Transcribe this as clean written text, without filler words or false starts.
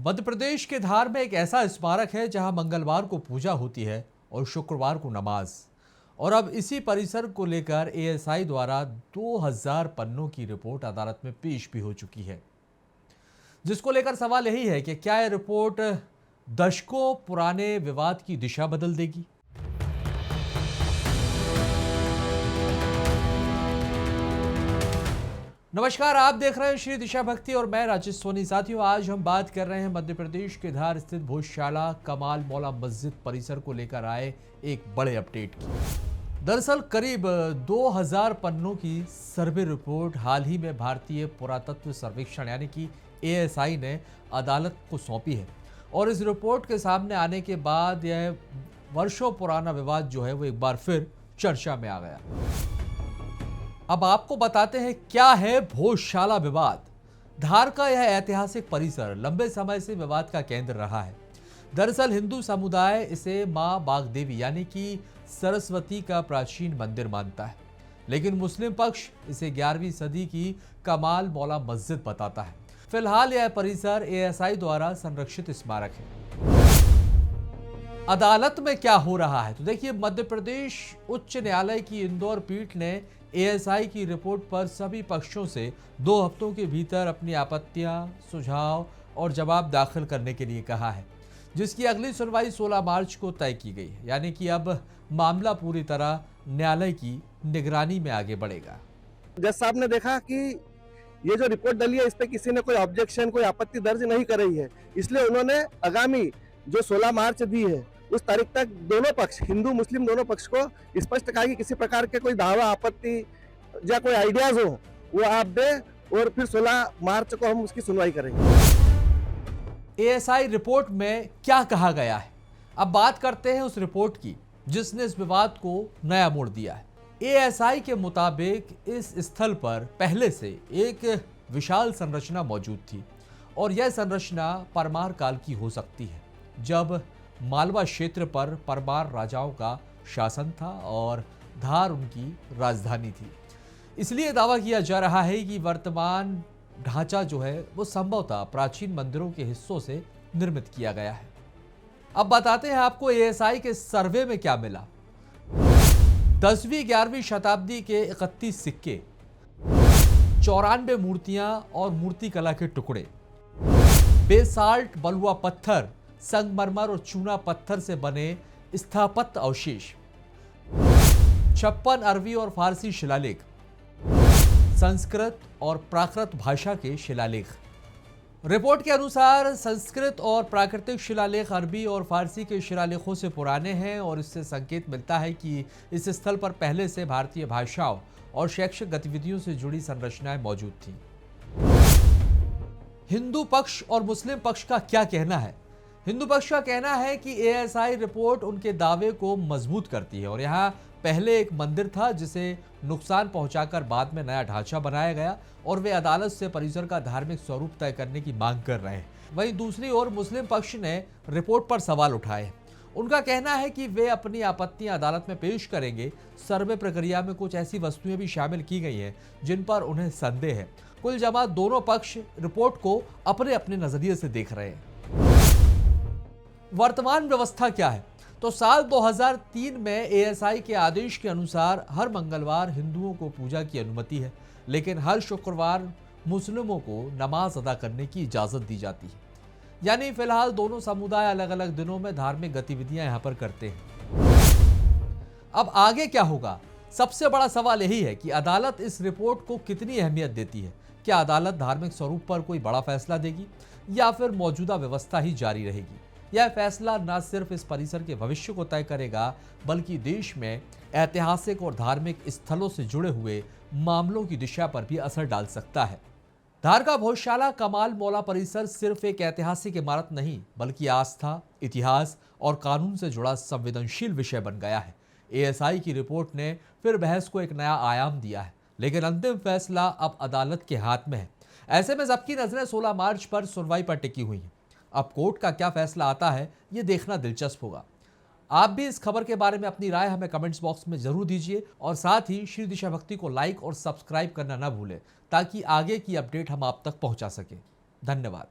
मध्य प्रदेश के धार में एक ऐसा स्मारक है जहां मंगलवार को पूजा होती है और शुक्रवार को नमाज। और अब इसी परिसर को लेकर एएसआई द्वारा 2000 पन्नों की रिपोर्ट अदालत में पेश भी हो चुकी है, जिसको लेकर सवाल यही है कि क्या यह रिपोर्ट दशकों पुराने विवाद की दिशा बदल देगी। नमस्कार, आप देख रहे हैं श्री दिशा भक्ति और मैं राजेश सोनी। साथियों, आज हम बात कर रहे हैं मध्य प्रदेश के धार स्थित भोजशाला कमाल मौला मस्जिद परिसर को लेकर आए एक बड़े अपडेट की। दरअसल करीब 2000 पन्नों की सर्वे रिपोर्ट हाल ही में भारतीय पुरातत्व सर्वेक्षण यानी कि एएसआई ने अदालत को सौंपी है। और इस रिपोर्ट के सामने आने के बाद यह वर्षों पुराना विवाद जो है वो एक बार फिर चर्चा में आ गया। अब आपको बताते हैं क्या है भोजशाला विवाद। धार का यह ऐतिहासिक परिसर लंबे समय से विवाद का केंद्र रहा है। दरअसल हिंदू समुदाय इसे मां बागदेवी यानी कि सरस्वती का प्राचीन मंदिर मानता है, लेकिन मुस्लिम पक्ष इसे 11वीं सदी की कमाल मौला मस्जिद बताता है। फिलहाल यह परिसर एएसआई द्वारा संरक्षित स्मारक है। अदालत में क्या हो रहा है, तो देखिए, मध्य प्रदेश उच्च न्यायालय की इंदौर पीठ ने एएसआई की रिपोर्ट पर सभी पक्षों से 2 हफ्तों के भीतर अपनी आपत्तियां, सुझाव और जवाब दाखिल करने के लिए कहा है, जिसकी अगली सुनवाई 16 मार्च को तय की गई है। यानी कि अब मामला पूरी तरह न्यायालय की निगरानी में आगे बढ़ेगा। जज साहब ने देखा कि ये जो रिपोर्ट डली है इस पे किसी ने कोई ऑब्जेक्शन, कोई आपत्ति दर्ज नहीं कर रही है, इसलिए उन्होंने आगामी जो 16 मार्च दी है उस तारीख तक दोनों पक्ष, हिंदू मुस्लिम दोनों पक्ष को स्पष्ट कहा कि किसी प्रकार के कोई दावा, आपत्ति या कोई आइडियाज हो वो आप दे और फिर 16 मार्च को हम उसकी सुनवाई करेंगे। एएसआई रिपोर्ट में क्या कहा गया है, अब बात करते हैं उस रिपोर्ट की जिसने इस विवाद को नया मोड़ दिया है। एएसआई के मुताबिक इस स्थल पर पहले से एक विशाल संरचना मौजूद थी और यह संरचना परमार काल की हो सकती है, जब मालवा क्षेत्र पर परमार राजाओं का शासन था और धार उनकी राजधानी थी। इसलिए दावा किया जा रहा है कि वर्तमान ढांचा जो है वो संभवतः प्राचीन मंदिरों के हिस्सों से निर्मित किया गया है। अब बताते हैं आपको एएसआई के सर्वे में क्या मिला। 10वीं 11वीं शताब्दी के 31 सिक्के, 94 मूर्तियां और मूर्ति कला के टुकड़े, बेसाल्ट बलुआ पत्थर, संगमरमर और चूना पत्थर से बने स्थापत्य अवशेष, 56 अरबी और फारसी शिलालेख, संस्कृत और प्राकृत भाषा के शिलालेख। रिपोर्ट के अनुसार संस्कृत और प्राकृतिक शिलालेख अरबी और फारसी के शिलालेखों से पुराने हैं और इससे संकेत मिलता है कि इस स्थल पर पहले से भारतीय भाषाओं और शैक्षिक गतिविधियों से जुड़ी संरचनाएं मौजूद थीं। हिंदू पक्ष और मुस्लिम पक्ष का क्या कहना है? हिंदू पक्ष का कहना है कि एएसआई रिपोर्ट उनके दावे को मजबूत करती है और यहाँ पहले एक मंदिर था जिसे नुकसान पहुंचाकर बाद में नया ढांचा बनाया गया और वे अदालत से परिसर का धार्मिक स्वरूप तय करने की मांग कर रहे हैं। वहीं दूसरी ओर मुस्लिम पक्ष ने रिपोर्ट पर सवाल उठाए। उनका कहना है कि वे अपनी आपत्तियां अदालत में पेश करेंगे। सर्वे प्रक्रिया में कुछ ऐसी वस्तुएं भी शामिल की गई हैं जिन पर उन्हें संदेह है। कुल जमा दोनों पक्ष रिपोर्ट को अपने अपने नजरिए से देख रहे हैं। वर्तमान व्यवस्था क्या है, तो साल 2003 में एएसआई के आदेश के अनुसार हर मंगलवार हिंदुओं को पूजा की अनुमति है, लेकिन हर शुक्रवार मुस्लिमों को नमाज अदा करने की इजाजत दी जाती है। यानी फिलहाल दोनों समुदाय अलग अलग दिनों में धार्मिक गतिविधियां यहां पर करते हैं। अब आगे क्या होगा, सबसे बड़ा सवाल यही है कि अदालत इस रिपोर्ट को कितनी अहमियत देती है। क्या अदालत धार्मिक स्वरूप पर कोई बड़ा फैसला देगी या फिर मौजूदा व्यवस्था ही जारी रहेगी? यह फैसला न सिर्फ इस परिसर के भविष्य को तय करेगा, बल्कि देश में ऐतिहासिक और धार्मिक स्थलों से जुड़े हुए मामलों की दिशा पर भी असर डाल सकता है। धार का भोजशाला कमाल मौला परिसर सिर्फ एक ऐतिहासिक इमारत नहीं, बल्कि आस्था, इतिहास और कानून से जुड़ा संवेदनशील विषय बन गया है। एएसआई की रिपोर्ट ने फिर बहस को एक नया आयाम दिया है, लेकिन अंतिम फैसला अब अदालत के हाथ में है। ऐसे में सबकी नजरें 16 मार्च पर सुनवाई पर टिकी हुई हैं। अब कोर्ट का क्या फैसला आता है ये देखना दिलचस्प होगा। आप भी इस खबर के बारे में अपनी राय हमें कमेंट्स बॉक्स में जरूर दीजिए और साथ ही श्री दिशा भक्ति को लाइक और सब्सक्राइब करना ना भूलें ताकि आगे की अपडेट हम आप तक पहुंचा सकें। धन्यवाद।